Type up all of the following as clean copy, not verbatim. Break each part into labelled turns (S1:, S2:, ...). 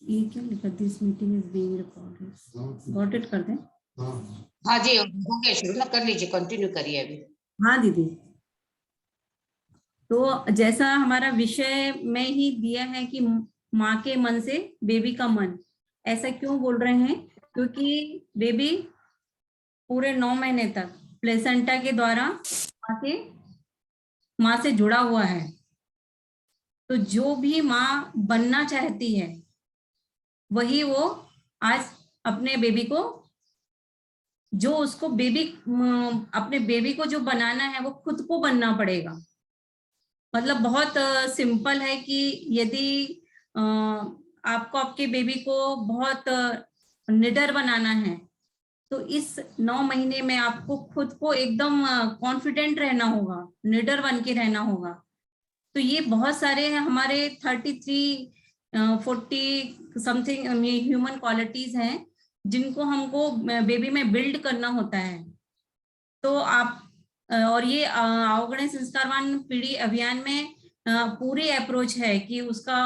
S1: ये क्या लिखा, this meeting is being recorded, got it कर दें।
S2: हाँ जी, हो गया शुरू ना, कर लीजिए, कंटिन्यू करिए अभी।
S1: हाँ दीदी, तो जैसा हमारा विषय में ही दिया है कि माँ के मन से बेबी का मन, ऐसा क्यों बोल रहे हैं? क्योंकि बेबी पूरे 9 महीने तक प्लेसेंटा के द्वारा माँ से जुड़ा हुआ है। तो जो भी माँ बनना चाहती है वही वो आज अपने बेबी को, जो उसको बेबी, अपने बेबी को जो बनाना है वो खुद को बनना पड़ेगा। मतलब बहुत सिंपल है कि यदि आपको आपके बेबी को बहुत निडर बनाना है तो इस 9 महीने में आपको खुद को एकदम कॉन्फिडेंट रहना होगा, निडर बन के रहना होगा। तो ये बहुत सारे हमारे 33 40 समथिंग ह्यूमन क्वालिटीज हैं जिनको हमको बेबी में बिल्ड करना होता है। तो आप और ये अवगुण संस्कारवान पीढ़ी अभियान में पूरी अप्रोच है कि उसका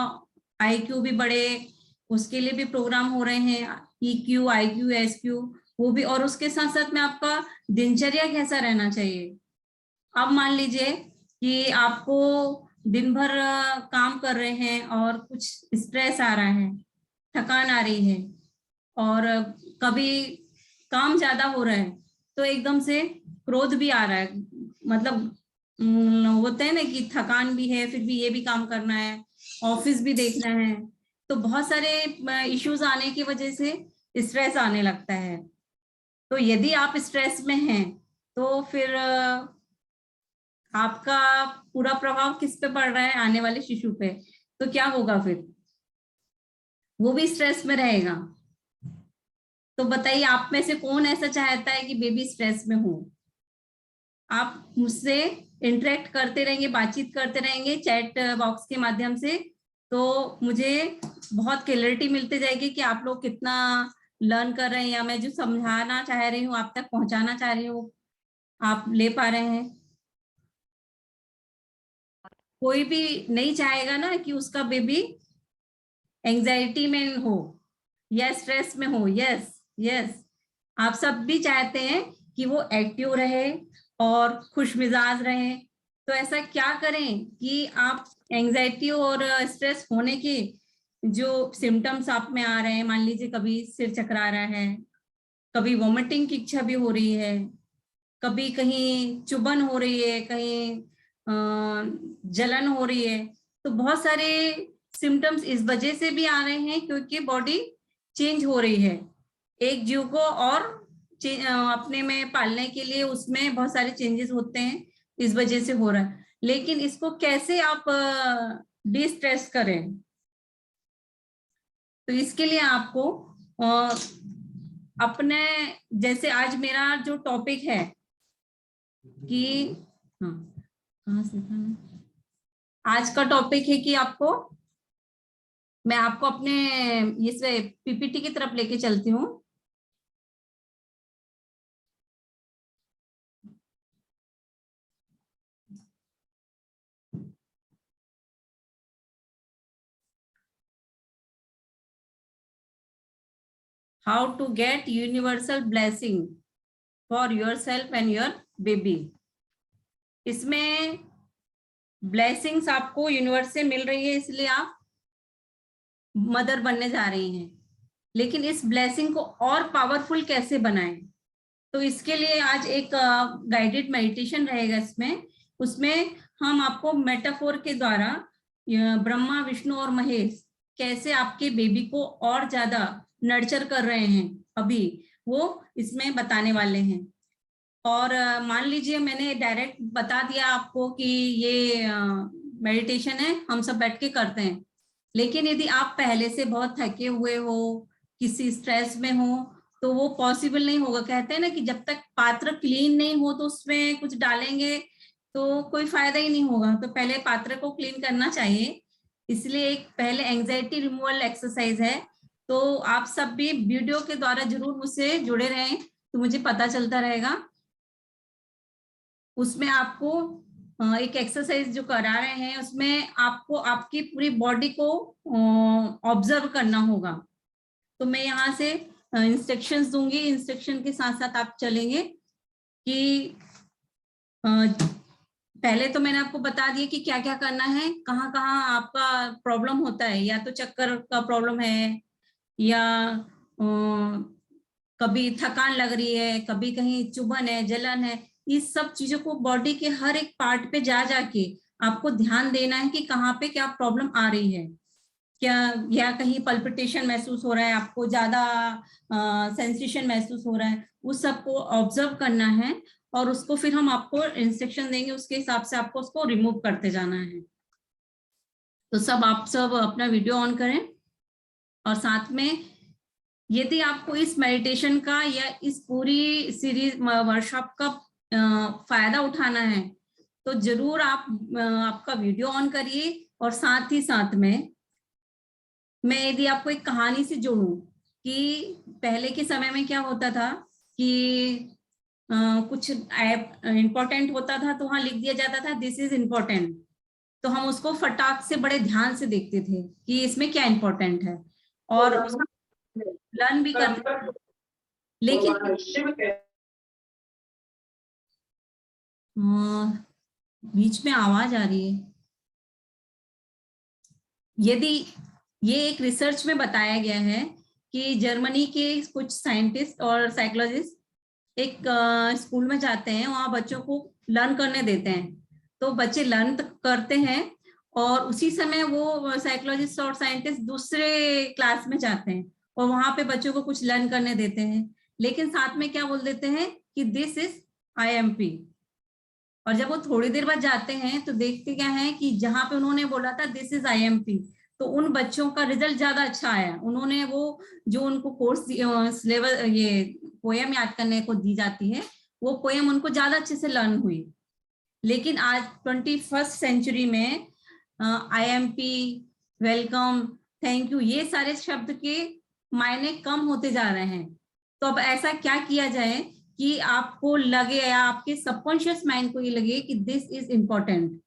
S1: IQ भी बढ़े, उसके लिए भी प्रोग्राम हो रहे हैं, EQ IQ SQ वो भी, और उसके साथ साथ में आपका दिनचर्या कैसा रहना चाहिए। अब मान लीजिए कि आपको दिन भर काम कर रहे हैं और कुछ स्ट्रेस आ रहा है, थकान आ रही है, और कभी काम ज्यादा हो रहा है तो एकदम से क्रोध भी आ रहा है। मतलब होता है ना कि थकान भी है फिर भी ये भी काम करना है, ऑफिस भी देखना है, तो बहुत सारे इश्यूज आने की वजह से स्ट्रेस आने लगता है। तो यदि आप स्ट्रेस में हैं तो फिर आपका पूरा प्रभाव किस पे पड़ रहा है? आने वाले शिशु पे। तो क्या होगा फिर? वो भी स्ट्रेस में रहेगा। तो बताइए, आप में से कौन ऐसा चाहता है कि बेबी स्ट्रेस में हो? आप मुझसे इंटरेक्ट करते रहेंगे, बातचीत करते रहेंगे चैट बॉक्स के माध्यम से, तो मुझे बहुत क्लैरिटी मिलती जाएगी कि आप लोग कितना लर्न कर रहे हैं, या मैं जो समझाना चाह रही हूँ आप तक पहुंचाना चाह रही हूँ आप ले पा रहे हैं। कोई भी नहीं चाहेगा ना कि उसका बेबी एंजाइटी में हो या स्ट्रेस में हो। यस यस, आप सब भी चाहते हैं कि वो एक्टिव रहे और खुश मिजाज रहे। तो ऐसा क्या करें कि आप एंजाइटी और स्ट्रेस होने के जो सिम्टम्स आप में आ रहे हैं, मान लीजिए कभी सिर चकरा रहा है, कभी वॉमिटिंग की इच्छा भी हो रही है, कभी कहीं चुभन हो रही है, कहीं जलन हो रही है, तो बहुत सारे सिम्टम्स इस वजह से भी आ रहे हैं क्योंकि बॉडी चेंज हो रही है। एक जीव को और अपने में पालने के लिए उसमें बहुत सारे चेंजेस होते हैं, इस वजह से हो रहा है। लेकिन इसको कैसे आप डिस्ट्रेस करें? तो इसके लिए आपको अपने, जैसे आज मेरा जो टॉपिक है कि, हाँ कहाँ से था ना, आज का टॉपिक है कि आपको, मैं आपको अपने इस PPT की तरफ लेके चलती हूँ। How to get universal blessing for yourself and your baby. इसमें ब्लेसिंग्स आपको यूनिवर्स से मिल रही है इसलिए आप मदर बनने जा रही हैं, लेकिन इस ब्लेसिंग को और पावरफुल कैसे बनाएं? तो इसके लिए आज एक गाइडेड मेडिटेशन रहेगा इसमें। उसमें हम आपको मेटाफोर के द्वारा ब्रह्मा विष्णु और महेश कैसे आपके बेबी को और ज्यादा नर्चर कर रहे हैं अभी, वो इसमें बताने वाले हैं। और मान लीजिए मैंने डायरेक्ट बता दिया आपको कि ये मेडिटेशन है, हम सब बैठ के करते हैं, लेकिन यदि आप पहले से बहुत थके हुए हो, किसी स्ट्रेस में हो, तो वो पॉसिबल नहीं होगा। कहते हैं ना कि जब तक पात्र क्लीन नहीं हो तो उसमें कुछ डालेंगे तो कोई फायदा ही नहीं होगा। तो पहले पात्र को क्लीन करना चाहिए, इसलिए एक पहले एंजाइटी रिमूवल एक्सरसाइज है। तो आप सब भी वीडियो के द्वारा जरूर मुझसे जुड़े रहें तो मुझे पता चलता रहेगा। उसमें आपको एक एक्सरसाइज जो करा रहे हैं उसमें आपको आपकी पूरी बॉडी को ऑब्जर्व करना होगा। तो मैं यहाँ से इंस्ट्रक्शंस दूंगी, इंस्ट्रक्शन के साथ साथ आप चलेंगे कि पहले तो मैंने आपको बता दिया कि क्या क्या करना है, कहाँ कहाँ आपका प्रॉब्लम होता है, या तो चक्कर का प्रॉब्लम है, या कभी थकान लग रही है, कभी कहीं चुभन है, जलन है। इस सब चीजों को बॉडी के हर एक पार्ट पे जा जाके आपको ध्यान देना है कि कहाँ पे क्या प्रॉब्लम आ रही है, क्या या कहीं पल्पिटेशन महसूस हो रहा है, आपको ज्यादा सेंसेशन महसूस हो रहा है, उस सबको ऑब्जर्व करना है और उसको फिर हम आपको इंस्ट्रक्शन देंगे, उसके हिसाब से आपको उसको रिमूव करते जाना है। तो सब आप सब अपना वीडियो ऑन करें और साथ में यदि आपको इस मेडिटेशन का या इस पूरी सीरीज वर्कशॉप का फायदा उठाना है तो जरूर आप आपका वीडियो ऑन करिए। और साथ ही साथ में मैं यदि आपको एक कहानी से जोड़ूं कि पहले के समय में क्या होता था कि कुछ इम्पोर्टेंट होता था तो वहां लिख दिया जाता था दिस इज इम्पोर्टेंट, तो हम उसको फटाक से बड़े ध्यान से देखते थे कि इसमें क्या इम्पोर्टेंट है और लर्न भी करते थे। लेकिन बीच में आवाज आ रही है। यदि ये एक रिसर्च में बताया गया है कि जर्मनी के कुछ साइंटिस्ट और साइकोलॉजिस्ट एक स्कूल में जाते हैं, वहां बच्चों को लर्न करने देते हैं, तो बच्चे लर्न करते हैं और उसी समय वो साइकोलॉजिस्ट और साइंटिस्ट दूसरे क्लास में जाते हैं और वहां पे बच्चों को कुछ लर्न करने देते हैं, लेकिन साथ में क्या बोल देते हैं कि दिस इज IMP। और जब वो थोड़ी देर बाद जाते हैं तो देखते क्या है कि जहां पे उन्होंने बोला था दिस इज IMP, तो उन बच्चों का रिजल्ट ज्यादा अच्छा आया। उन्होंने वो जो उनको कोर्स सिलेबस ये पोएम याद करने को दी जाती है, वो पोएम उनको ज्यादा अच्छे से लर्न हुई। लेकिन आज 21st सेंचुरी में IMP, वेलकम, थैंक यू, ये सारे शब्द के मायने कम होते जा रहे हैं। तो अब ऐसा क्या किया जाए कि आपको लगे या आपके सबकॉन्शियस माइंड को ये लगे कि दिस इज इम्पोर्टेंट।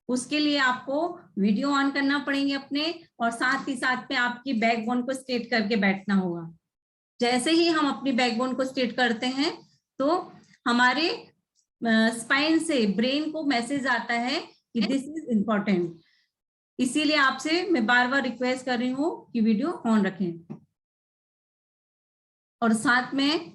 S1: उसके लिए आपको वीडियो ऑन करना पड़ेंगे अपने, और साथ ही साथ में आपकी बैकबोन को स्ट्रेट करके बैठना होगा। जैसे ही हम अपनी बैकबोन को स्ट्रेट करते हैं तो हमारे स्पाइन से ब्रेन को मैसेज आता है कि दिस इज इम्पोर्टेंट। इसीलिए आपसे मैं बार बार रिक्वेस्ट कर रही हूँ कि वीडियो ऑन रखें। और साथ में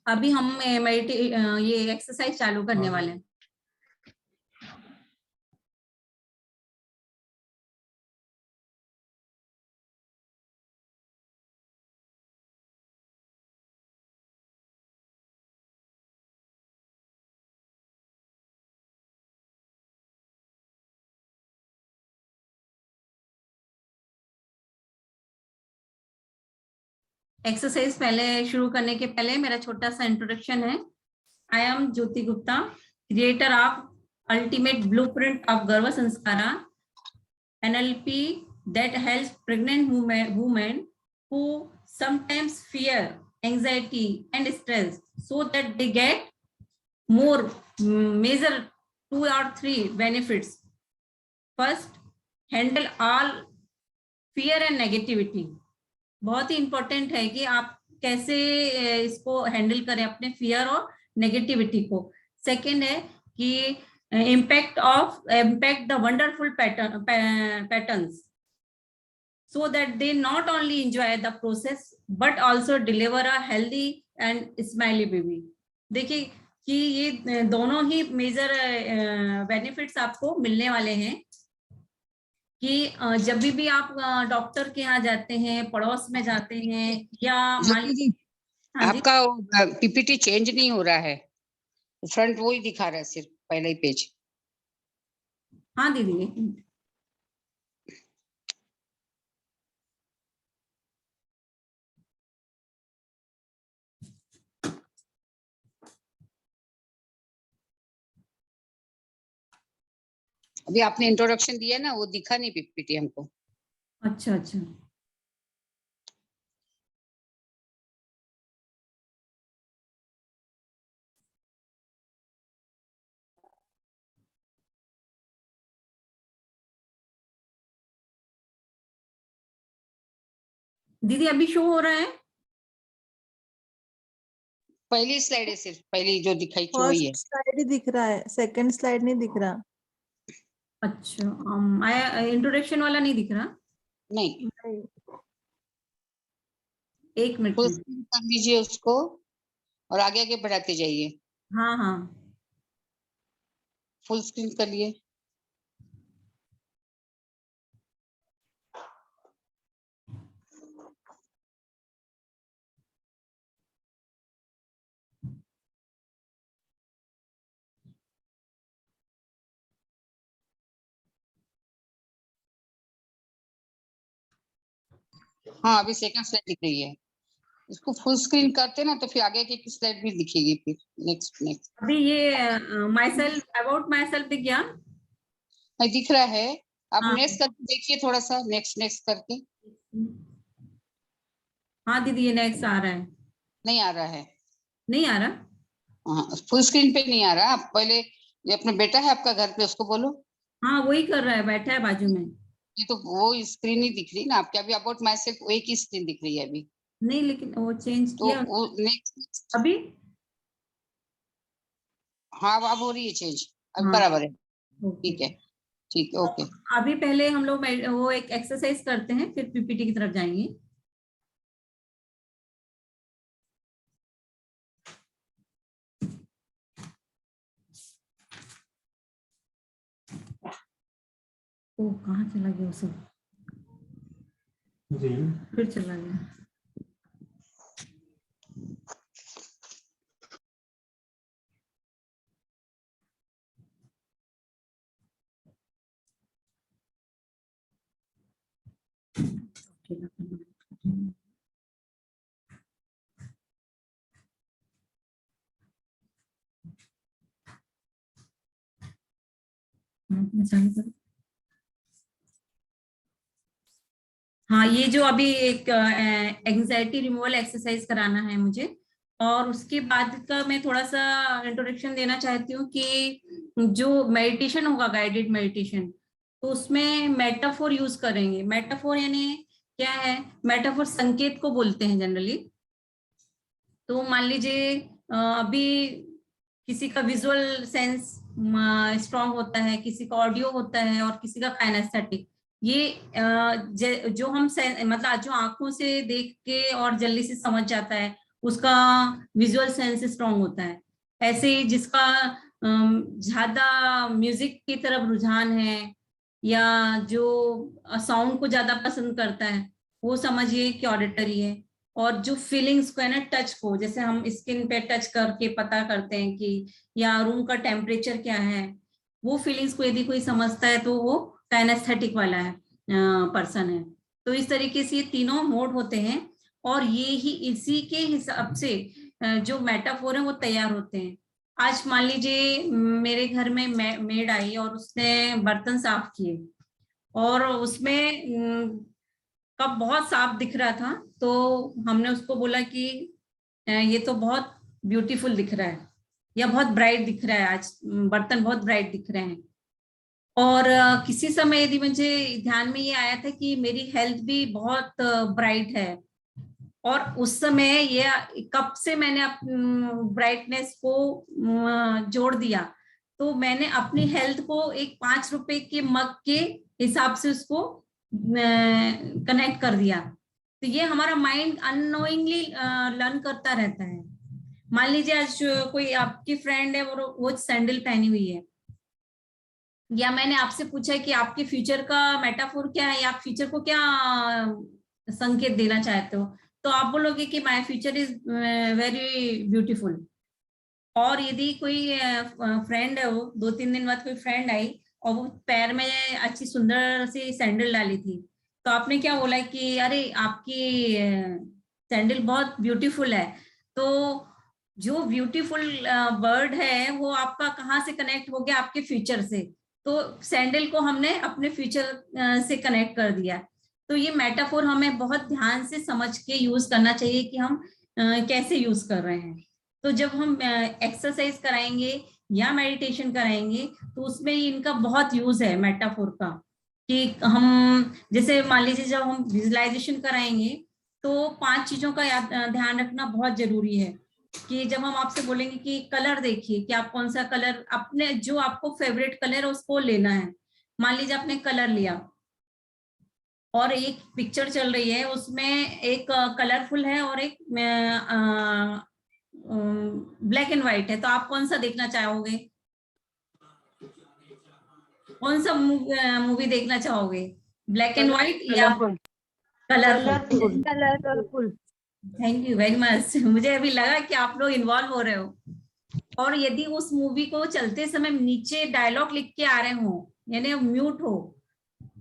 S1: अभी हम ये एक्सरसाइज चालू करने वाले हैं। एक्सरसाइज पहले शुरू करने के पहले मेरा छोटा सा इंट्रोडक्शन है। I am Jyoti Gupta, creator of ultimate blueprint of गर्भ संस्कारा, NLP that helps pregnant women who sometimes fear, anxiety and stress so that they get more major 2 or 3 benefits. First, handle all fear and negativity. बहुत ही important है कि आप कैसे इसको handle करें, अपने fear और नेगेटिविटी को। सेकंड है कि impact the wonderful patterns so that they not only enjoy the process but also deliver a healthy and smiley baby। देखिए कि ये दोनों ही मेजर बेनिफिट्स आपको मिलने वाले हैं कि जब भी आप डॉक्टर के यहाँ जाते हैं, पड़ोस में जाते हैं, या मान
S2: जी, आपका PPT चेंज नहीं हो रहा है, फ्रंट वो ही दिखा रहा है, सिर्फ पहला ही पेज।
S1: हाँ दीदी,
S2: अभी आपने इंट्रोडक्शन दिया ना, वो दिखा नहीं PPT हमको।
S1: अच्छा अच्छा। दीदी अभी शो हो रहा है?
S2: पहली स्लाइड है, सिर्फ पहली जो दिखाई थी वही है।
S3: फर्स्ट स्लाइड ही दिख रहा है, सेकंड स्लाइड नहीं दिख रहा।
S1: अच्छा, आया इंट्रोडक्शन वाला नहीं दिख रहा?
S2: नहीं,
S3: नहीं।
S1: एक मिनट
S2: फुल
S1: में।
S2: स्क्रीन कर लीजिए उसको और आगे आगे बढ़ाते जाइए।
S1: हाँ हाँ,
S2: फुल स्क्रीन करिए। हाँ, अभी सेकंड स्लाइड दिख रही है। इसको फुल स्क्रीन करते ना तो फिर आगे की स्लाइड भी दिखेगी। फिर नेक्स्ट नेक्स्ट।
S1: अभी ये my self, about my self दिख गया?
S2: नहीं दिख रहा है। आप
S1: हाँ
S2: नेक्स्ट करके देखिए थोड़ा सा, नेक्स्ट नेक्स्ट करके।
S1: हाँ दीदी, ये नेक्स्ट आ रहा है।
S2: नहीं आ रहा है।
S1: नहीं आ रहा?
S2: हाँ, फुल स्क्रीन पे नहीं आ रहा। आप पहले, ये अपना बेटा है आपका घर पे, उसको बोलो।
S1: हाँ वही कर रहा है, बैठा है बाजू में।
S2: ये तो वो स्क्रीन ही दिख रही ना आपके। अभी अबाउट माई सेल्फ एक ही स्क्रीन दिख रही है अभी।
S1: नहीं, लेकिन वो चेंज
S2: तो
S1: किया
S2: वो नेक्स्ट।
S1: अभी।
S2: हाँ, अब हो रही है चेंज। अब
S1: हाँ
S2: बराबर है।
S1: ओके।
S2: ठीक है, ठीक है, ओके।
S1: अभी पहले हम लोग वो एक एक्सरसाइज करते हैं, फिर पीपीटी की तरफ जाएंगे। ओ कहाँ चला गया उसे? फिर चला गया। हाँ, ये जो अभी एक एंजाइटी रिमूवल एक्सरसाइज कराना है मुझे, और उसके बाद का मैं थोड़ा सा इंट्रोडक्शन देना चाहती हूँ कि जो मेडिटेशन होगा, गाइडेड मेडिटेशन, तो उसमें मेटाफोर यूज करेंगे। मेटाफोर यानी क्या है? मेटाफोर संकेत को बोलते हैं जनरली। तो मान लीजिए अभी किसी का विजुअल सेंस स्ट्रांग होता है, किसी का ऑडियो होता है, और किसी का काइनेस्थेटिक। ये जो हम मतलब जो आंखों से देख के और जल्दी से समझ जाता है, उसका विजुअल सेंस स्ट्रांग होता है। ऐसे ही जिसका ज्यादा म्यूजिक की तरफ रुझान है, या जो साउंड को ज्यादा पसंद करता है, वो समझिए कि ऑडिटरी है। और जो फीलिंग्स को है ना, टच को, जैसे हम स्किन पे टच करके पता करते हैं कि या रूम का टेम्परेचर क्या है, वो फीलिंग्स को यदि कोई समझता है तो वो काइनेस्थेटिक वाला है, पर्सन है। तो इस तरीके से ये तीनों मोड होते हैं, और ये ही इसी के हिसाब से जो मेटाफोर है वो तैयार होते हैं। आज मान लीजिए मेरे घर में मेड आई और उसने बर्तन साफ किए, और उसमें कप बहुत साफ दिख रहा था, तो हमने उसको बोला कि ये तो बहुत ब्यूटीफुल दिख रहा है, या बहुत ब्राइट दिख रहा है, आज बर्तन बहुत ब्राइट दिख रहे हैं। और किसी समय यदि मुझे ध्यान में ये आया था कि मेरी हेल्थ भी बहुत ब्राइट है, और उस समय ये कब से मैंने ब्राइटनेस को जोड़ दिया, तो मैंने अपनी हेल्थ को एक 5 रुपए के मग के हिसाब से उसको कनेक्ट कर दिया। तो ये हमारा माइंड अननोइंगली लर्न करता रहता है। मान लीजिए आज कोई आपकी फ्रेंड है, वो सैंडल पहनी हुई है, या मैंने आपसे पूछा कि आपके फ्यूचर का मेटाफोर क्या है, या आप फ्यूचर को क्या संकेत देना चाहते हो, तो आप बोलोगे कि my future is very beautiful. और यदि कोई फ्रेंड है, वो 2-3 दिन बाद कोई फ्रेंड आई और वो पैर में अच्छी सुंदर सी सैंडल डाली थी, तो आपने क्या बोला कि अरे आपकी सैंडल बहुत ब्यूटीफुल है। तो जो ब्यूटीफुल वर्ड है वो आपका कहाँ से कनेक्ट हो गया? आपके फ्यूचर से। तो सैंडल को हमने अपने फ्यूचर से कनेक्ट कर दिया। तो ये मेटाफोर हमें बहुत ध्यान से समझ के यूज करना चाहिए कि हम कैसे यूज कर रहे हैं। तो जब हम एक्सरसाइज कराएंगे या मेडिटेशन कराएंगे, तो उसमें इनका बहुत यूज है मेटाफोर का। कि हम जैसे मान लीजिए जब हम विजुअलाइजेशन कराएंगे, तो 5 चीजों का ध्यान रखना बहुत जरूरी है कि जब हम आपसे बोलेंगे कि कलर देखिए कि आप कौन सा कलर अपने जो आपको फेवरेट कलर है उसको लेना है। मान लीजिए आपने कलर लिया और एक पिक्चर चल रही है, उसमें एक कलरफुल है और एक ब्लैक एंड व्हाइट है, तो आप कौन सा देखना चाहोगे? कौन सा मूवी देखना चाहोगे, ब्लैक एंड व्हाइट या colourful?
S4: Colourful.
S1: Thank you very much. मुझे अभी लगा कि आप लोग इन्वॉल्व हो रहे हो। और यदि उस मूवी को चलते समय नीचे डायलॉग लिख के आ रहे हो यानी म्यूट हो,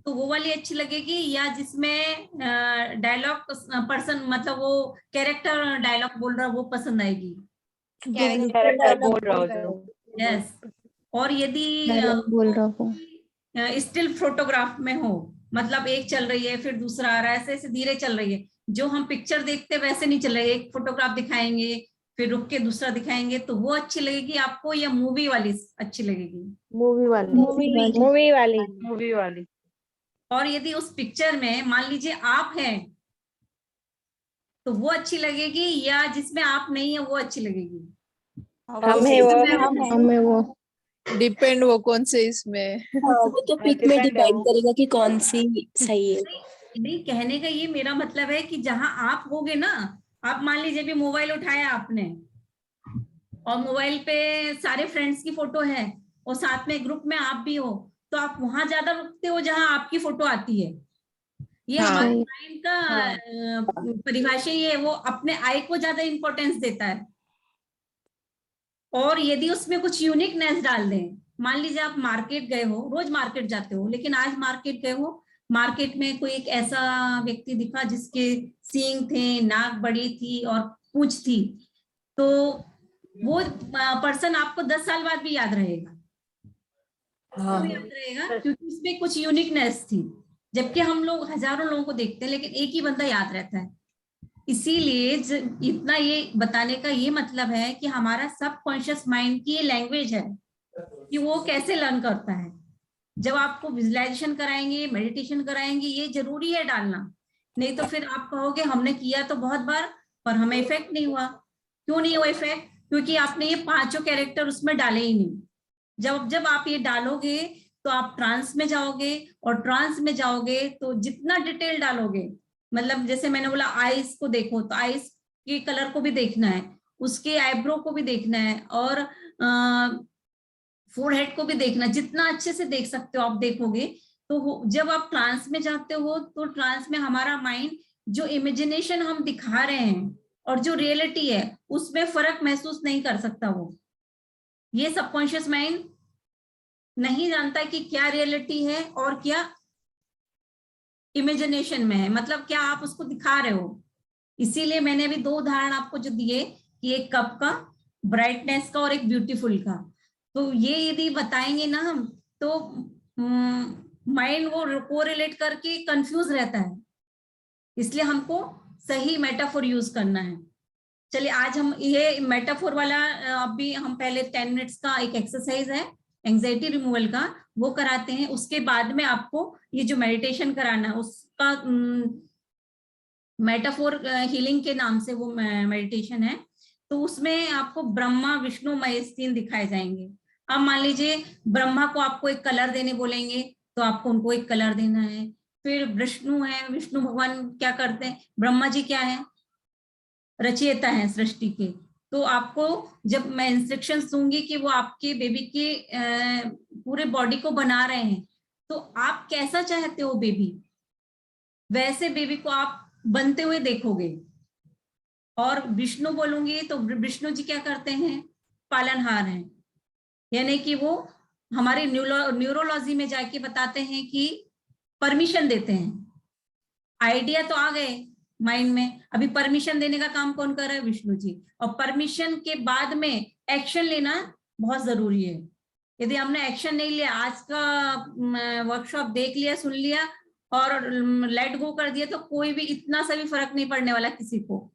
S1: तो वो वाली अच्छी लगेगी या जिसमें डायलॉग पर्सन मतलब वो कैरेक्टर डायलॉग बोल रहा है वो पसंद आएगी?
S4: कैरेक्टर बोल रहा हो जो।
S1: यस। और यदि
S3: बोल रहा हूँ।
S1: स्टिल फोटोग्राफ में हो, मतलब एक चल रही है फिर दूसरा आ रहा है, ऐसे ऐसे धीरे चल रही है, जो हम पिक्चर देखते वैसे नहीं चल रही है, एक फोटोग्राफ दिखाएंगे फिर रुक के दूसरा दिखाएंगे, तो वो अच्छी लगेगी आपको या मूवी वाली अच्छी लगेगी?
S4: मूवी वाली।
S1: और यदि उस पिक्चर में मान लीजिए आप हैं तो वो अच्छी लगेगी या जिसमें आप नहीं है वो अच्छी लगेगी?
S3: हमें वो डिपेंड वो कौन से इसमें।
S5: वो तो पिक में डिपेंड करेगा कि कौन सी सही है।
S1: नहीं, कहने का ये मेरा मतलब है कि जहां आप होगे ना, आप मान लीजिए भी मोबाइल उठाया आपने और मोबाइल पे सारे फ्रेंड्स की फोटो है और साथ में ग्रुप में आप भी हो, तो आप वहां ज्यादा रुकते हो जहां आपकी फोटो आती है। ये हमारे माइंड का परिभाषा ही है, वो अपने आई को ज्यादा इंपॉर्टेंस देता है। और यदि उसमें कुछ यूनिकनेस डाल दें, मान लीजिए आप मार्केट गए हो, रोज मार्केट जाते हो, लेकिन आज मार्केट गए हो, मार्केट में कोई एक ऐसा व्यक्ति दिखा जिसके सींग थे, नाक बड़ी थी और पूंछ थी, तो वो पर्सन आपको 10 साल बाद भी याद रहेगा। क्यों याद रहेगा? क्योंकि उसमें कुछ यूनिकनेस थी। जबकि हम लोग हजारों लोगों को देखते हैं लेकिन एक ही बंदा याद रहता है। इसीलिए इतना ये बताने का ये मतलब है कि हमारा सबकॉन्शियस माइंड की ये लैंग्वेज है कि वो कैसे लर्न करता है। जब आपको विजुअलाइजेशन कराएंगे, मेडिटेशन कराएंगे, ये जरूरी है डालना, नहीं तो फिर आप कहोगे हमने किया तो बहुत बार पर हमें इफेक्ट नहीं हुआ। क्यों नहीं हुआ इफेक्ट? क्योंकि आपने ये 5 कैरेक्टर उसमें डाले ही नहीं। जब आप ये डालोगे तो आप ट्रांस में जाओगे, और ट्रांस में जाओगे तो जितना डिटेल डालोगे, मतलब जैसे मैंने बोला आईज को देखो, तो आईज के कलर को भी देखना है, उसके आईब्रो को भी देखना है, और फोरहेड को भी देखना, जितना अच्छे से देख सकते हो आप देखोगे। तो जब आप ट्रांस में जाते हो तो ट्रांस में हमारा माइंड जो इमेजिनेशन हम दिखा रहे हैं और जो रियलिटी है उसमें फर्क महसूस नहीं कर सकता। वो ये सबकॉन्शियस माइंड नहीं जानता कि क्या रियलिटी है और क्या इमेजिनेशन में है, मतलब क्या आप उसको दिखा रहे हो। इसीलिए मैंने अभी 2 उदाहरण आपको जो दिए कि एक कप का ब्राइटनेस का और एक ब्यूटीफुल का, तो ये यदि बताएंगे ना हम तो माइंड वो कोरिलेट करके कंफ्यूज रहता है। इसलिए हमको सही मेटाफोर यूज करना है। चलिए आज हम ये मेटाफोर वाला अभी हम पहले 10 मिनट्स का एक एक्सरसाइज है एंजाइटी रिमूवल का, वो कराते हैं। उसके बाद में आपको ये जो मेडिटेशन कराना है उसका मेटाफोर हीलिंग के नाम से वो मेडिटेशन है। तो उसमें आपको ब्रह्मा, विष्णु, महेश 3 दिखाए जाएंगे। अब मान लीजिए ब्रह्मा को आपको एक कलर देने बोलेंगे तो आपको उनको एक कलर देना है। फिर विष्णु है, विष्णु भगवान क्या करते हैं? ब्रह्मा जी क्या है? रचयिता है सृष्टि के। तो आपको जब मैं इंस्ट्रक्शंस दूंगी कि वो आपके बेबी के पूरे बॉडी को बना रहे हैं, तो आप कैसा चाहते हो बेबी, वैसे बेबी को आप बनते हुए देखोगे। और विष्णु बोलूंगी तो विष्णु जी क्या करते हैं? पालनहार हैं, यानी कि वो हमारी न्यूरोलॉजी में जाके बताते हैं कि परमिशन देते हैं। आइडिया तो आ गए माइंड में, अभी परमिशन देने का काम कौन कर रहा है? विष्णु जी। और परमिशन के बाद में एक्शन लेना बहुत जरूरी है। यदि हमने एक्शन नहीं लिया, आज का वर्कशॉप देख लिया, सुन लिया और लेट गो कर दिया, तो कोई भी इतना सा भी फर्क नहीं पड़ने वाला किसी को।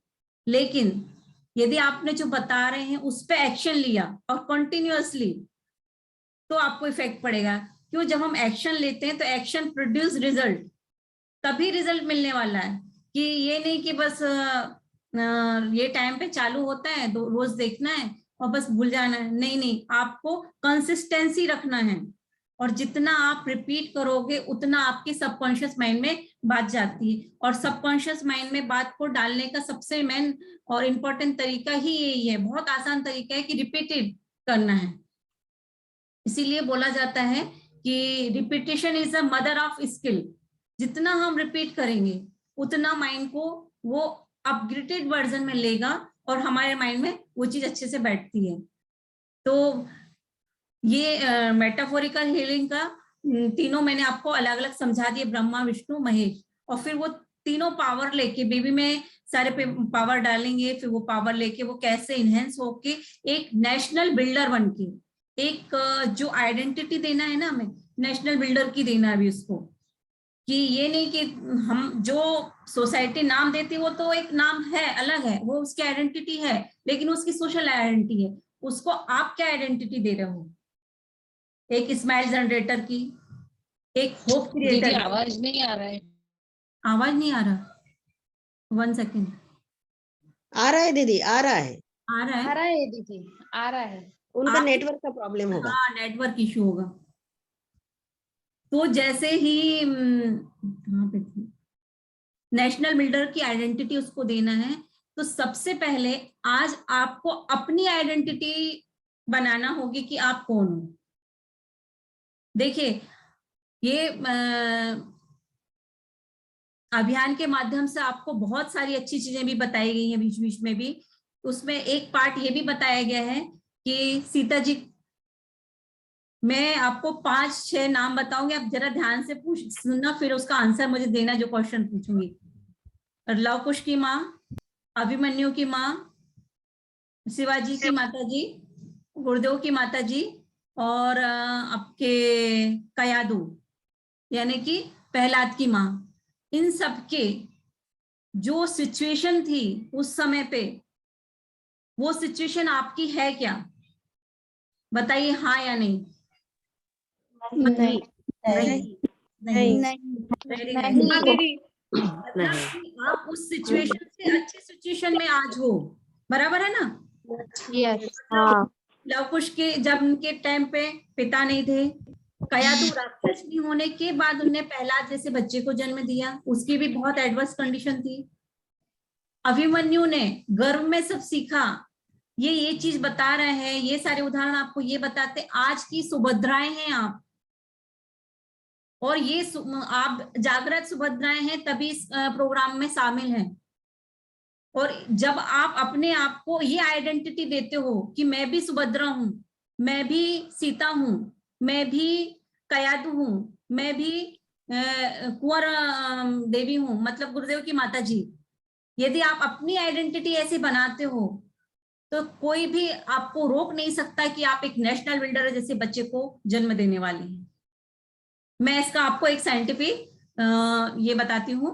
S1: लेकिन यदि आपने जो बता रहे हैं उस पर एक्शन लिया और कंटिन्यूअसली, तो आपको इफेक्ट पड़ेगा। क्यों? जब हम एक्शन लेते हैं तो एक्शन प्रोड्यूस रिजल्ट, तभी रिजल्ट मिलने वाला है। कि ये नहीं कि बस ये टाइम पे चालू होता है, रोज देखना है और बस भूल जाना है। नहीं नहीं, आपको कंसिस्टेंसी रखना है, और जितना आप रिपीट करोगे उतना आपके सबकॉन्शियस माइंड में बात जाती है। और सबकॉन्शियस माइंड में बात को डालने का सबसे मेन और इम्पोर्टेंट तरीका ही यही है, बहुत आसान तरीका है कि रिपीटेड करना है। इसीलिए बोला जाता है कि repetition is a mother of skill. जितना हम रिपीट करेंगे उतना माइंड को वो अपग्रेडेड वर्जन में लेगा और हमारे माइंड में वो चीज अच्छे से बैठती है। तो ये मेटाफोरिकल हीलिंग का तीनों मैंने आपको अलग अलग समझा दिए, ब्रह्मा विष्णु महेश। और फिर वो तीनों पावर लेके बेबी में सारे पावर डालेंगे, फिर वो पावर लेके वो कैसे इनहेंस होके एक नेशनल बिल्डर बन के, एक जो आइडेंटिटी देना है ना हमें, नेशनल बिल्डर की देना है अभी उसको। कि ये नहीं कि हम जो सोसाइटी नाम देती वो तो एक नाम है, अलग है, वो उसकी आइडेंटिटी है, लेकिन उसकी सोशल आइडेंटिटी है। उसको आप क्या आइडेंटिटी दे रहे हो? एक स्माइल जनरेटर की, एक होप
S2: दीदी
S1: क्रिएटर।
S2: आवाज नहीं आ रहा है।
S1: आवाज नहीं आ रहा? 1 सेकेंड।
S6: आ रहा है दीदी, आ रहा है,
S1: आ रहा है?
S2: आ रहा है दीदी, आ रहा है।
S6: उनका
S1: आप-
S6: नेटवर्क का प्रॉब्लम होगा।
S1: हाँ, नेटवर्क इशू होगा। तो जैसे ही नेशनल बिल्डर की आइडेंटिटी उसको देना है, तो सबसे पहले आज आपको अपनी आइडेंटिटी बनाना होगी कि आप कौन हो। देखिए, ये अभियान के माध्यम से आपको बहुत सारी अच्छी चीजें भी बताई गई हैं बीच बीच में भी। उसमें एक पार्ट ये भी बताया गया है कि सीता जी, मैं आपको 5-6 नाम बताऊंगी, आप जरा ध्यान से सुनना, फिर उसका आंसर मुझे देना जो क्वेश्चन पूछूंगी। लव कुश की माँ, अभिमन्यु की माँ, शिवाजी की माता जी, गुरुदेव की माता जी, और आपके कयादू यानी कि प्रहलाद की माँ। इन सबके जो सिचुएशन थी उस समय पे, वो सिचुएशन आपकी है क्या? बताइए हाँ या नहीं।
S3: नहीं
S1: नहीं। Very nice. मतलब कि आप उस सिचुएशन से अच्छे सिचुएशन में आज हो, बराबर है ना?
S4: यस।
S1: लव कुश के जब उनके टाइम पे पिता नहीं थे, कयादू राक्षस नहीं होने के बाद उनने प्रहलाद जैसे बच्चे को जन्म दिया, उसकी भी बहुत एडवर्स कंडीशन थी। अभिमन्यु ने गर्भ में सब सीखा। ये चीज बता रहे हैं, ये सारे उदाहरण आपको ये बताते आज की सुभद्राएं हैं आप, और ये आप जागृत सुभद्राएं हैं तभी इस प्रोग्राम में शामिल हैं। और जब आप अपने आप को ये आइडेंटिटी देते हो कि मैं भी सुभद्रा हूं, मैं भी सीता हूं, मैं भी कयादू हूं, मैं भी कुंवर देवी हूं, मतलब गुरुदेव की माता जी, यदि आप अपनी आइडेंटिटी ऐसे बनाते हो तो कोई भी आपको रोक नहीं सकता कि आप एक नेशनल बिल्डर जैसे बच्चे को जन्म देने वाले हैं। मैं इसका आपको एक साइंटिफिक ये बताती हूँ।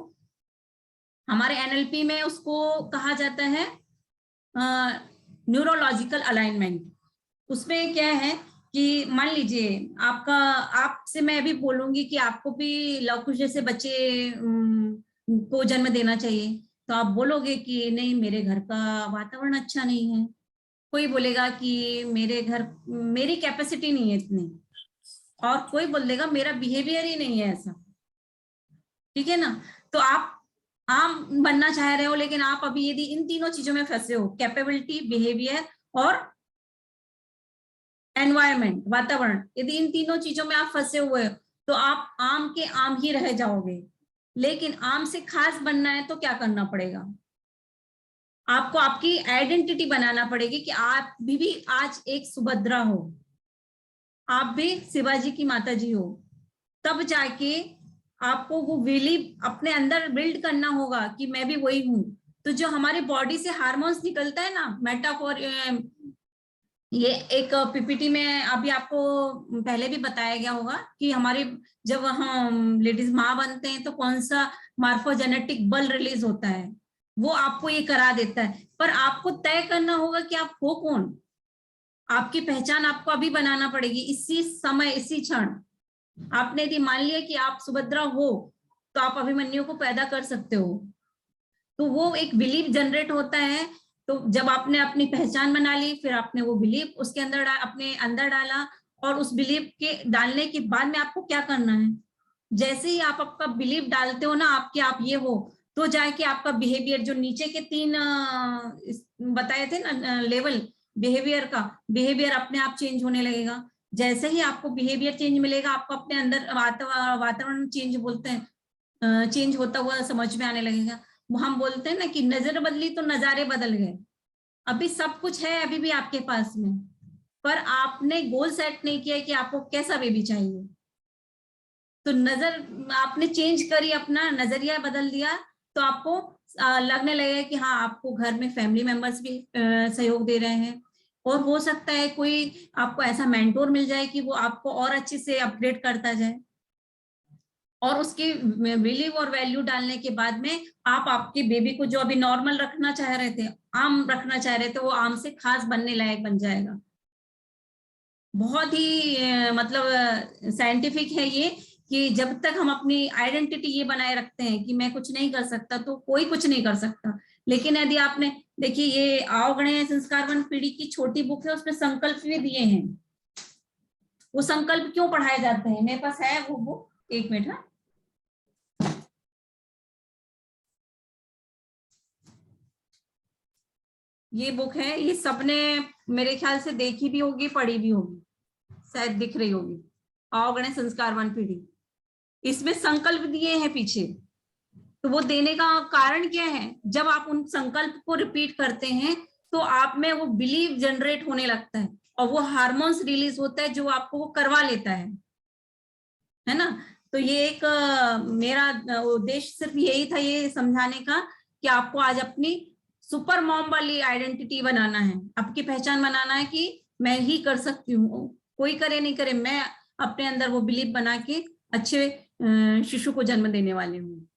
S1: हमारे एनएलपी में उसको कहा जाता है न्यूरोलॉजिकल अलाइनमेंट। उसमें क्या है कि मान लीजिए आपका, आपसे मैं भी बोलूंगी कि आपको भी लव कुश जैसे बच्चे को जन्म देना चाहिए, तो आप बोलोगे कि नहीं मेरे घर का वातावरण अच्छा नहीं है, कोई बोलेगा कि मेरे घर मेरी कैपेसिटी नहीं है इतनी, और कोई बोल देगा मेरा बिहेवियर ही नहीं है ऐसा। ठीक है ना? तो आप आम बनना चाह रहे हो, लेकिन आप अभी यदि इन तीनों चीजों में फंसे हो, कैपेबिलिटी, बिहेवियर और एनवायरमेंट, वातावरण, यदि इन तीनों चीजों में आप फंसे हुए हो तो आप आम के आम ही रह जाओगे। लेकिन आम से खास बनना है तो क्या करना पड़ेगा? आपको आपकी आइडेंटिटी बनाना पड़ेगी कि आप भी आज एक सुभद्रा हो, आप भी शिवाजी की माता जी हो। तब जाके आपको वो बिलीव अपने अंदर बिल्ड करना होगा कि मैं भी वही हूं। तो जो हमारे बॉडी से हार्मोन्स निकलता है ना, मेटाफोर, ये एक पीपीटी में अभी आपको पहले भी बताया गया होगा कि हमारे जब हम लेडीज माँ बनते हैं तो कौन सा मार्फोजेनेटिक बल रिलीज होता है, वो आपको ये करा देता है। पर आपको तय करना होगा कि आप हो कौन। आपकी पहचान आपको अभी बनाना पड़ेगी, इसी समय, इसी क्षण। आपने यदि मान लिया कि आप सुभद्रा हो तो आप अभिमन्यु को पैदा कर सकते हो। तो वो एक बिलीव जनरेट होता है। तो जब आपने अपनी पहचान बना ली, फिर आपने वो बिलीव उसके अंदर अपने अंदर डाला, और उस बिलीव के डालने के बाद में आपको क्या करना है, जैसे ही आप आपका बिलीव डालते हो ना, आपके आप ये हो, तो जाके आपका बिहेवियर, जो नीचे के 3 बताए थे ना लेवल बिहेवियर का, बिहेवियर अपने आप चेंज होने लगेगा। जैसे ही आपको बिहेवियर चेंज मिलेगा, आपको अपने अंदर वातावरण चेंज बोलते हैं, चेंज होता हुआ समझ में आने लगेगा। हम बोलते हैं ना कि नजर बदली तो नजारे बदल गए। अभी सब कुछ है अभी भी आपके पास में, पर आपने गोल सेट नहीं किया कि आपको कैसा बेबी चाहिए। तो नजर आपने चेंज करी, अपना नजरिया बदल दिया, तो आपको लगने लगेगा कि हाँ, आपको घर में फैमिली मेंबर्स भी सहयोग दे रहे हैं, और हो सकता है कोई आपको ऐसा मेंटोर मिल जाए कि वो आपको और अच्छे से अपग्रेड करता जाए। और उसकी बिलीव और वैल्यू डालने के बाद में आप आपके बेबी को, जो अभी नॉर्मल रखना चाह रहे थे, आम रखना चाह रहे थे, वो आम से खास बनने लायक बन जाएगा। बहुत ही मतलब साइंटिफिक है ये, कि जब तक हम अपनी आइडेंटिटी ये बनाए रखते हैं कि मैं कुछ नहीं कर सकता, तो कोई कुछ नहीं कर सकता। लेकिन यदि आपने देखिए, ये आओ गणे संस्कारवान पीढ़ी की छोटी बुक है, उसमें संकल्प भी दिए हैं। वो संकल्प क्यों पढ़ाए जाते हैं, मेरे पास है वो बुक, 1 मिनट। हाँ, ये बुक है, ये सबने मेरे ख्याल से देखी भी होगी, पढ़ी भी होगी, शायद दिख रही होगी, आओ गणे संस्कारवान पीढ़ी। इसमें संकल्प दिए हैं पीछे। तो वो देने का कारण क्या है, जब आप उन संकल्प को रिपीट करते हैं, तो आप में वो बिलीव जनरेट होने लगता है, और वो हार्मोन्स रिलीज होता है, जो आपको वो करवा लेता है ना। तो ये एक मेरा उद्देश्य सिर्फ यही था, ये समझाने का, कि आपको आज अपनी सुपर मॉम वाली आइडेंटिटी बनाना है, आपकी पहचान बनाना है कि मैं ही कर सकती हूँ, कोई करे नहीं करे, मैं अपने अंदर वो बिलीव बना के अच्छे शिशु को जन्म देने वाली हूँ।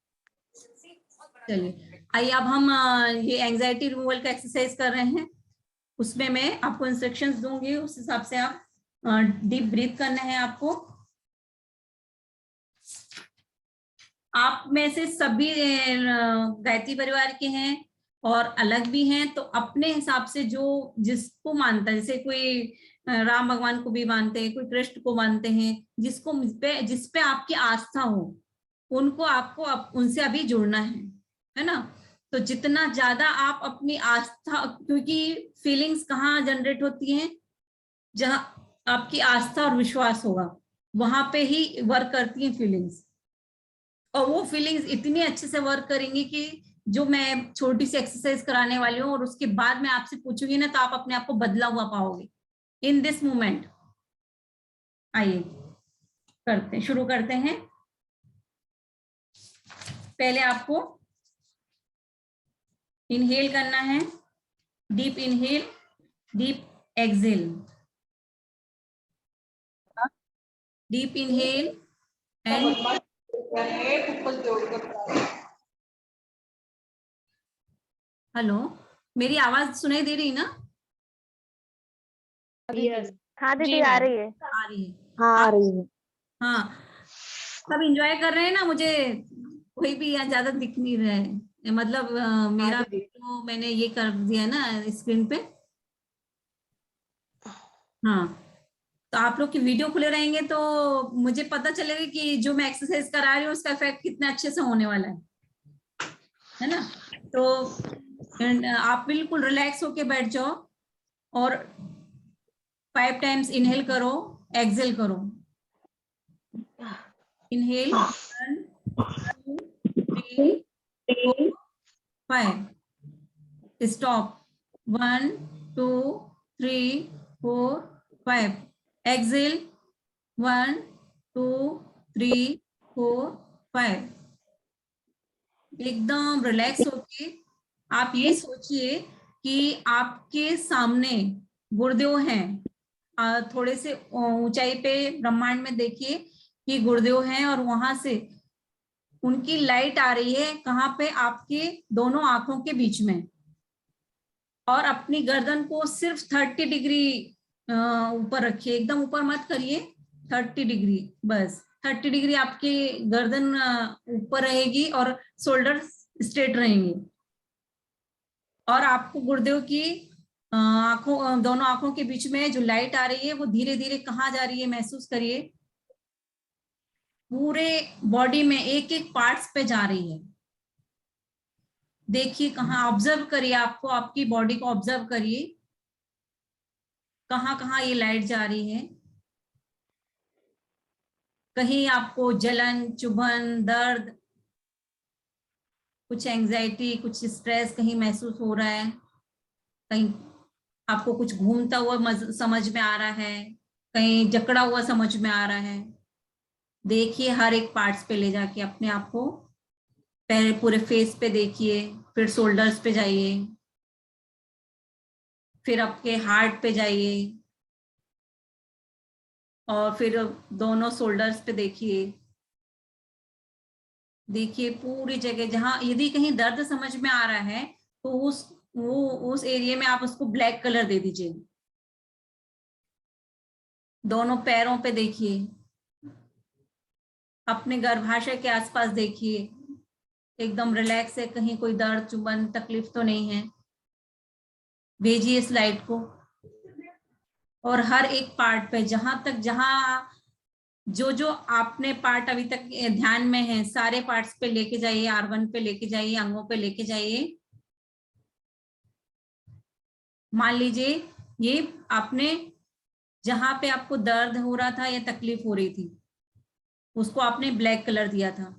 S1: चलिए, आइए अब हम ये एंजाइटी रिमूवल का एक्सरसाइज कर रहे हैं। उसमें मैं आपको इंस्ट्रक्शंस दूंगी, उस हिसाब से आप डीप ब्रीथ करना है आपको। आप में से सभी गायत्री परिवार के हैं और अलग भी हैं, तो अपने हिसाब से जो जिसको मानता है, जैसे कोई राम भगवान को भी मानते हैं, कोई कृष्ण को मानते हैं, जिसको जिस पे आपकी आस्था हो, उनको आपको उनसे अभी जुड़ना है ना। तो जितना ज्यादा आप अपनी आस्था, क्योंकि फीलिंग्स कहाँ जनरेट होती हैं, जहां आपकी आस्था और विश्वास होगा, वहां पे ही वर्क करती हैं फीलिंग्स। और वो फीलिंग्स इतनी अच्छे से वर्क करेंगी कि जो मैं छोटी सी एक्सरसाइज कराने वाली हूँ, और उसके बाद मैं आपसे पूछूंगी ना, तो आप अपने आप को बदला हुआ पाओगे इन दिस मोमेंट। आइए शुरू करते हैं। पहले आपको इनहेल करना है, deep inhale, deep exhale, deep inhale and hello, मेरी आवाज सुनाई दे रही ना?
S4: हाँ दीदी, आ रही है।
S1: आ रही है,
S3: हाँ आ रही है।
S1: हाँ। सब एंजॉय कर रहे हैं ना? मुझे कोई भी यहाँ ज्यादा दिख नहीं रहा है, मतलब मेरा वीडियो मैंने ये कर दिया ना स्क्रीन पे। हाँ, तो आप लोग की वीडियो खुले रहेंगे तो मुझे पता चलेगा कि जो मैं एक्सरसाइज करा रही हूँ उसका इफेक्ट कितना अच्छे से होने वाला है ना। तो आप बिल्कुल रिलैक्स होके बैठ जाओ और 5 टाइम्स इनहेल करो, एक्सेल करो। Inhale 1 2 3 4 5, stop 1 2 3 4 5, exhale 1 2 3 4 5। एकदम रिलैक्स होके आप ये सोचिए कि आपके सामने गुरुदेव हैं, थोड़े से ऊंचाई पे ब्रह्मांड में देखिए कि गुरुदेव हैं, और वहां से उनकी लाइट आ रही है कहाँ पे, आपके दोनों आंखों के बीच में। और अपनी गर्दन को सिर्फ 30 डिग्री ऊपर रखिए, एकदम ऊपर मत करिए, 30 डिग्री बस। 30 डिग्री आपकी गर्दन ऊपर रहेगी और शोल्डर स्ट्रेट रहेंगे। और आपको गुर्दे की आंखों, दोनों आंखों के बीच में जो लाइट आ रही है वो धीरे धीरे कहाँ जा रही है महसूस करिए। पूरे बॉडी में एक एक पार्ट्स पे जा रही है। देखिए कहाँ, ऑब्जर्व करिए, आपको आपकी बॉडी को ऑब्जर्व करिए कहाँ कहाँ ये लाइट जा रही है। कहीं आपको जलन, चुभन, दर्द, कुछ एंजाइटी, कुछ स्ट्रेस कहीं महसूस हो रहा है, कहीं आपको कुछ घूमता हुआ समझ में आ रहा है, कहीं जकड़ा हुआ समझ में आ रहा है। देखिए हर एक पार्ट्स पे ले जाके अपने आप को, पहले पूरे फेस पे देखिए, फिर शोल्डर्स पे जाइए, फिर आपके हार्ट पे जाइए और फिर दोनों शोल्डर्स पे देखिए। देखिए पूरी जगह जहां यदि कहीं दर्द समझ में आ रहा है तो उस एरिया में आप उसको ब्लैक कलर दे दीजिए। दोनों पैरों पे देखिए, अपने गर्भाशय के आसपास देखिए, एकदम रिलैक्स है, कहीं कोई दर्द, चुभन, तकलीफ तो नहीं है। भेजिए इस लाइट को और हर एक पार्ट पे, जहां जो जो आपने पार्ट अभी तक ध्यान में है सारे पार्ट्स पे लेके जाइए, R1 पे लेके जाइए, अंगों पे लेके जाइए। मान लीजिए ये आपने जहां पे आपको दर्द हो रहा था या तकलीफ हो रही थी उसको आपने ब्लैक कलर दिया था,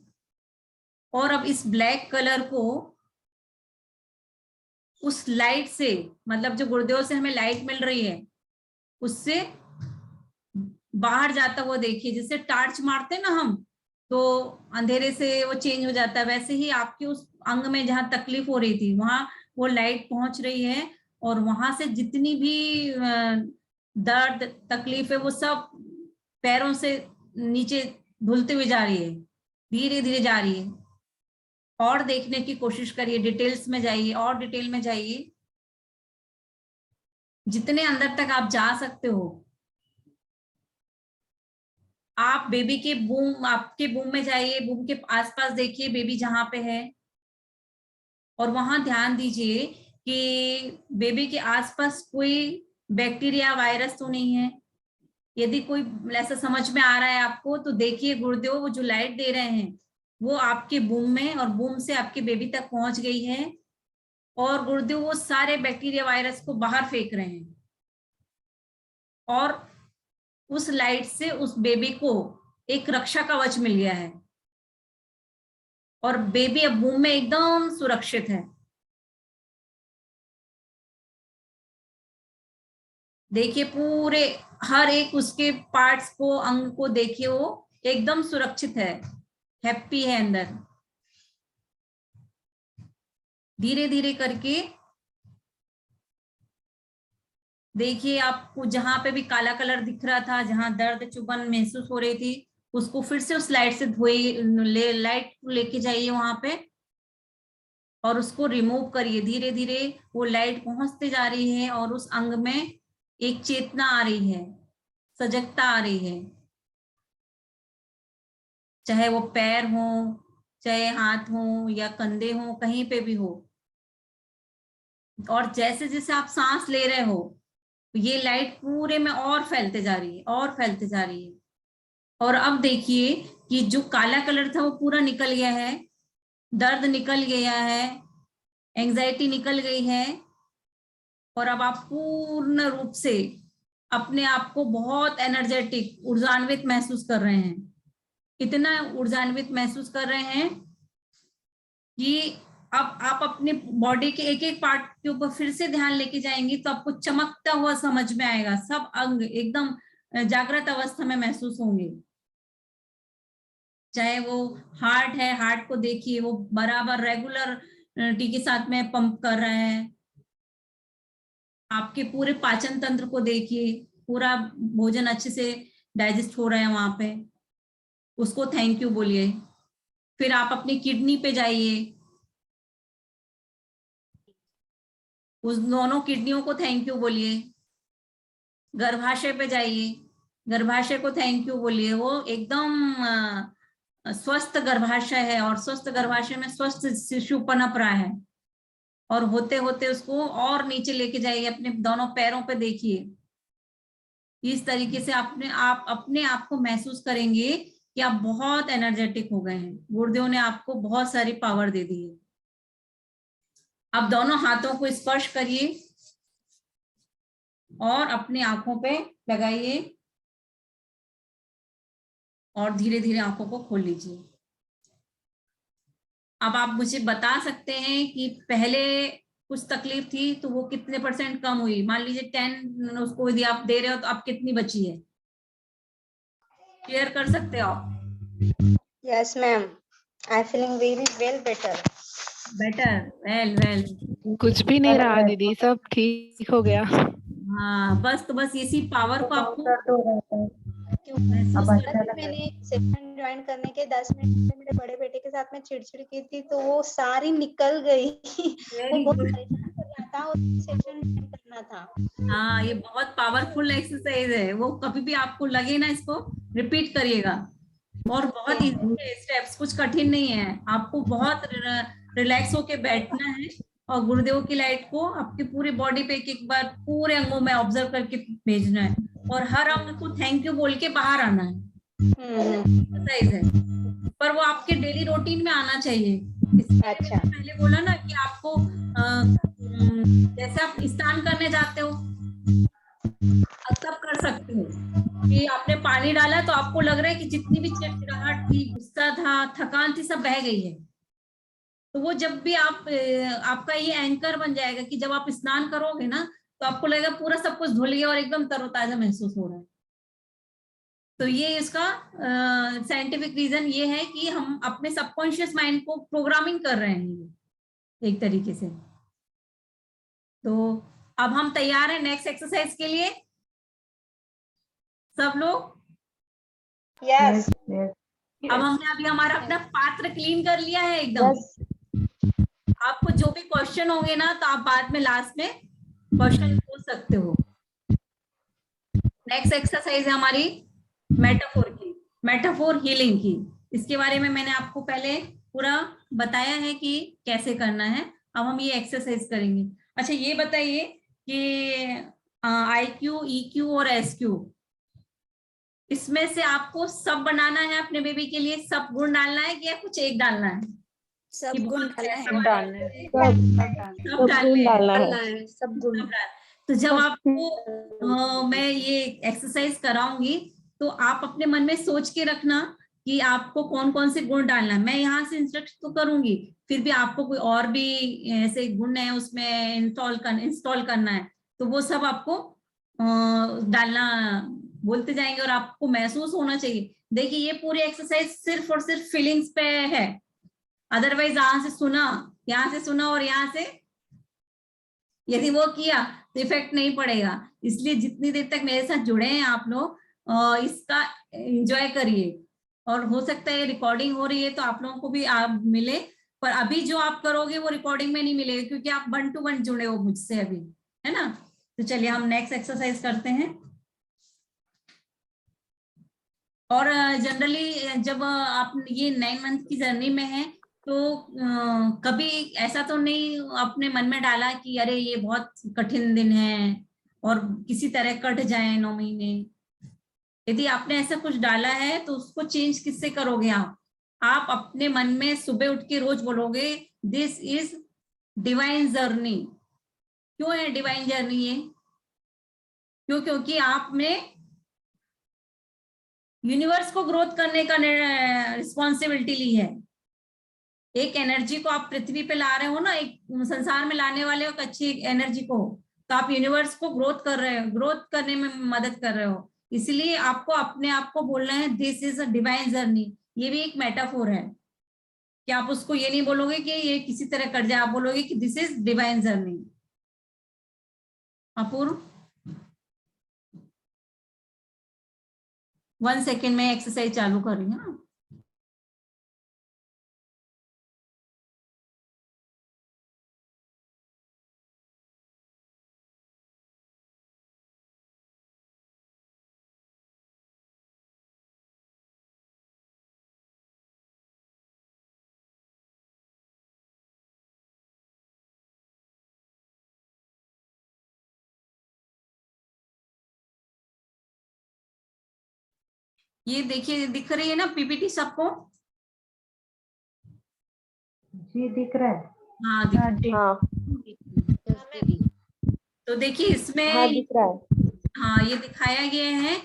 S1: और अब इस ब्लैक कलर को उस लाइट से, मतलब जो गुर्दों से हमें लाइट मिल रही है उससे बाहर जाता हुआ देखिए। जैसे टार्च मारते हैं ना हम, तो अंधेरे से वो चेंज हो जाता है, वैसे ही आपके उस अंग में जहां तकलीफ हो रही थी वहां वो लाइट पहुंच रही है, और वहां से जितनी भी दर्द, तकलीफ है वो सब पैरों से नीचे धुलते हुए जा रही है, धीरे धीरे जा रही है। और देखने की कोशिश करिए, डिटेल्स में जाइए और डिटेल में जाइए, जितने अंदर तक आप जा सकते हो। आप बेबी के बूम, आपके बूम में जाइए, बूम के आसपास देखिए बेबी जहां पे है, और वहां ध्यान दीजिए कि बेबी के आसपास कोई बैक्टीरिया, वायरस तो नहीं है। यदि कोई ऐसा समझ में आ रहा है आपको तो देखिए गुर्दे वो जो लाइट दे रहे हैं वो आपके बूम में और बूम से आपके बेबी तक पहुंच गई है, और गुर्दे वो सारे बैक्टीरिया, वायरस को बाहर फेंक रहे हैं, और उस लाइट से उस बेबी को एक रक्षा कवच मिल गया है, और बेबी अब बूम में एकदम सुरक्षित है। देखिए पूरे हर एक उसके पार्ट्स को, अंग को देखिए, वो एकदम सुरक्षित है, हैप्पी है अंदर। धीरे धीरे करके देखिए, आपको जहां पे भी काला कलर दिख रहा था, जहां दर्द, चुभन महसूस हो रही थी, उसको फिर से उस लाइट से लाइट लेके जाइए वहां पे, और उसको रिमूव करिए। धीरे धीरे वो लाइट पहुंचते जा रही है और उस अंग में एक चेतना आ रही है, सजगता आ रही है, चाहे वो पैर हो, चाहे हाथ हो या कंधे हो, कहीं पे भी हो। और जैसे जैसे आप सांस ले रहे हो ये लाइट पूरे में और फैलते जा रही है, और फैलते जा रही है। और अब देखिए कि जो काला कलर था वो पूरा निकल गया है, दर्द निकल गया है, एंजाइटी निकल गई है, और अब आप पूर्ण रूप से अपने आप को बहुत एनर्जेटिक, ऊर्जान्वित महसूस कर रहे हैं। इतना ऊर्जान्वित महसूस कर रहे हैं कि अब आप अपने बॉडी के एक एक पार्ट के ऊपर फिर से ध्यान लेके जाएंगे तो आपको चमकता हुआ समझ में आएगा। सब अंग एकदम जागृत अवस्था में महसूस होंगे। चाहे वो हार्ट है, हार्ट को देखिए, वो बराबर रेगुलर टी के साथ में पंप कर रहा है। आपके पूरे पाचन तंत्र को देखिए, पूरा भोजन अच्छे से डाइजेस्ट हो रहा है वहां पे, उसको थैंक यू बोलिए। फिर आप अपनी किडनी पे जाइए, उस दोनों किडनियों को थैंक यू बोलिए। गर्भाशय पे जाइए, गर्भाशय को थैंक यू बोलिए। वो एकदम स्वस्थ गर्भाशय है, और स्वस्थ गर्भाशय में स्वस्थ शिशु पनप रहा है। और होते होते उसको और नीचे लेके जाइए, अपने दोनों पैरों पे देखिए। इस तरीके से अपने आप को महसूस करेंगे कि आप बहुत एनर्जेटिक हो गए हैं, गुरुदेव ने आपको बहुत सारी पावर दे दी है। अब दोनों हाथों को स्पर्श करिए और अपनी आंखों पे लगाइए और धीरे धीरे आंखों को खोल लीजिए। अब आप मुझे बता सकते हैं कि पहले कुछ तकलीफ थी तो वो कितने % कम हुई? मान लीजिए 10 उसको यदि आप दे रहे हो तो अब कितनी बची है? शेयर कर सकते हो आप?
S3: Yes, ma'am. I'm feeling very well better.
S1: Better, well.
S7: कुछ भी नहीं रहा दीदी, सब ठीक हो गया।
S1: हाँ, बस इसी पावर को आपको महसूस
S3: पता
S1: करना
S3: है, मैंने सेशन ज्वाइन करने के 10 मिनट में मेरे बड़े बेटे के साथ में चिड़चिड़ की थी, तो वो सारी निकल गई। वो
S1: वेरी
S3: बहुत
S1: गुड।
S3: परेशान कर रहा था और सेशन ज्वाइन करना था।
S1: हाँ, ये बहुत पावरफुल एक्सरसाइज है, वो कभी भी आपको लगे ना इसको रिपीट करिएगा। और बहुत इजी है, स्टेप्स कुछ कठिन नहीं है, आपको बहुत रिलैक्स होके बैठना है और गुरुदेव की लाइट को आपके पूरी बॉडी पे एक बार पूरे अंगों में ऑब्जर्व करके भेजना है और हर अंग को थैंक यू बोल के बाहर आना है। एक्सरसाइज है, पर वो आपके डेली रूटीन में आना चाहिए। इसलिए
S3: अच्छा।
S1: मैंने पहले बोला ना कि आपको जैसे आप स्नान करने जाते हो तब कर सकते हो कि आपने पानी डाला तो आपको लग रहा है कि जितनी भी चिड़चिड़ाहट थी, गुस्सा था, थकान थी, सब बह गई है। तो वो जब भी आपका ये एंकर बन जाएगा कि जब आप स्नान करोगे ना तो आपको लगेगा पूरा सब कुछ धुल गया और एकदम तरोताजा महसूस हो रहा है। तो ये इसका साइंटिफिक रीजन ये है कि हम अपने सबकॉन्शियस माइंड को प्रोग्रामिंग कर रहे हैं एक तरीके से। तो अब हम तैयार हैं नेक्स्ट एक्सरसाइज के लिए, सब लोग?
S3: यस।
S1: अब हमने अभी हमारा अपना पात्र क्लीन कर लिया है एकदम। आपको जो भी क्वेश्चन होंगे ना तो आप बाद में लास्ट में क्वेश्चन पूछ सकते हो। नेक्स्ट एक्सरसाइज है हमारी मेटाफोर की, मेटाफोर हीलिंग की। इसके बारे में मैंने आपको पहले पूरा बताया है कि कैसे करना है। अब हम ये एक्सरसाइज करेंगे। अच्छा, ये बताइए कि IQ, EQ और SQ, इसमें से आपको सब बनाना है अपने बेबी के लिए? सब गुण डालना है कि या कुछ एक डालना है?
S3: सब
S1: कि
S3: गुण
S1: बहुत
S3: डालना है।
S1: सब
S2: डालना है।
S1: सब डालने हैं।
S5: डालना है।
S3: सब गुण।
S1: सब डाल। तो जब आपको मैं ये एक्सरसाइज कराऊंगी तो आप अपने मन में सोच के रखना कि आपको कौन कौन से गुण डालना है। मैं यहाँ से इंस्ट्रक्ट तो करूंगी, फिर भी आपको कोई और भी ऐसे गुण है उसमें इंस्टॉल करना है तो वो सब आपको डालना बोलते जाएंगे और आपको महसूस होना चाहिए। देखिए, ये पूरी एक्सरसाइज सिर्फ और सिर्फ फीलिंग्स पे है, अदरवाइज यहाँ से सुना और यहाँ से यदि वो किया तो इफेक्ट नहीं पड़ेगा। इसलिए जितनी देर तक मेरे साथ जुड़े हैं आप लोग इसका एंजॉय करिए। और हो सकता है रिकॉर्डिंग हो रही है तो आप लोगों को भी आप मिले, पर अभी जो आप करोगे वो रिकॉर्डिंग में नहीं मिलेगा क्योंकि आप 1 to 1 जुड़े हो मुझसे अभी, है ना? तो चलिए हम नेक्स्ट एक्सरसाइज करते हैं। और जनरली जब आप ये 9 मंथ की जर्नी में है तो कभी ऐसा तो नहीं अपने मन में डाला कि अरे ये बहुत कठिन दिन है और किसी तरह कट जाए 9 महीने? यदि आपने ऐसा कुछ डाला है तो उसको चेंज किससे करोगे? आप अपने मन में सुबह उठ के रोज बोलोगे दिस इज डिवाइन जर्नी। क्यों है डिवाइन जर्नी ये? क्योंकि आपने यूनिवर्स को ग्रोथ करने का रिस्पॉन्सिबिलिटी ली है। एक एनर्जी को आप पृथ्वी पे ला रहे हो ना, एक संसार में लाने वाले हो, एक अच्छी एनर्जी को, तो आप यूनिवर्स को ग्रोथ कर रहे हो, ग्रोथ करने में मदद कर रहे हो। इसलिए आपको अपने आप को बोलना है this is a divine journey. ये भी एक मेटाफोर है कि आप उसको ये नहीं बोलोगे कि ये किसी तरह कर जाए, आप बोलोगे कि this is divine journey. Apoorv, 1 second में एक्सरसाइज चालू कर रही हूँ। ये देखिए दिख रही है ना पीपीटी सबको?
S8: जी दिख रहा है।
S1: हाँ दिख रहा है।
S4: हाँ
S1: तो देखिए इसमें
S4: हाँ दिख रहा है।
S1: हाँ ये दिखाया गया है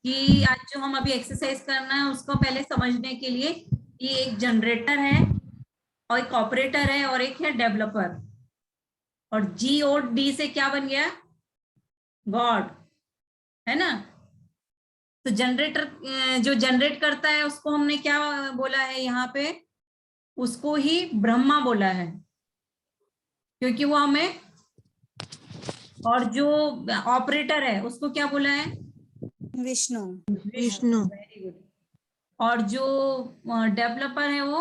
S1: कि आज जो हम अभी एक्सरसाइज करना है उसको पहले समझने के लिए कि एक जनरेटर है और एक ऑपरेटर है और एक है डेवलपर, और जी और डी से क्या बन गया? गॉड, है ना? तो जनरेटर जो जनरेट करता है उसको हमने क्या बोला है यहाँ पे? उसको ही ब्रह्मा बोला है, क्योंकि वो हमें, और जो ऑपरेटर है उसको क्या बोला है?
S9: विष्णु।
S6: विष्णु।
S1: Very good. और जो डेवलपर है वो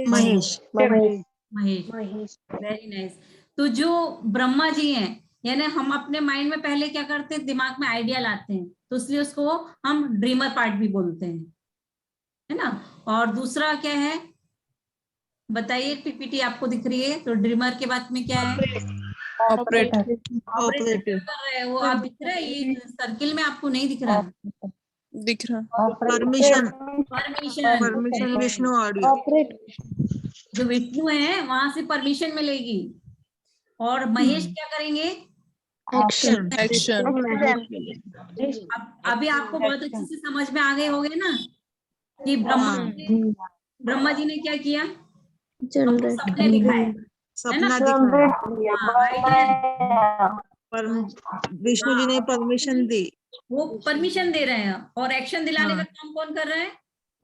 S6: महेश।
S1: महेश। Very nice. तो जो ब्रह्मा जी हैं, यानी हम अपने माइंड में पहले क्या करते हैं, दिमाग में आइडिया लाते हैं, तो इसलिए उसको हम ड्रीमर पार्ट भी बोलते हैं, है ना? और दूसरा क्या है बताइए? पीपीटी आपको दिख रही है, तो ड्रीमर के बाद में क्या है?
S8: ऑपरेटर।
S1: ऑपरेटर कर रहे हैं वो। आप दिख रहा है ये सर्किल में? आपको नहीं दिख रहा?
S9: दिख रहा।
S6: परमिशन।
S1: Permission
S6: Vishnu audio.
S1: जो विष्णु है वहां से परमिशन मिलेगी, और महेश क्या करेंगे?
S6: एक्शन।
S1: अभी आपको बहुत अच्छे से समझ में आ गए होंगे ना कि ब्रह्मा जी ने क्या किया? हमको सपने दिखाए, है ना?
S6: पर विष्णु जी ने परमिशन दी।
S1: वो परमिशन दे रहे हैं, और एक्शन दिलाने का काम कौन कर रहा है?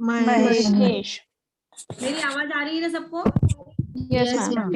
S6: महेश।
S1: मेरी आवाज आ रही है ना सबको?
S9: Yes ma'am.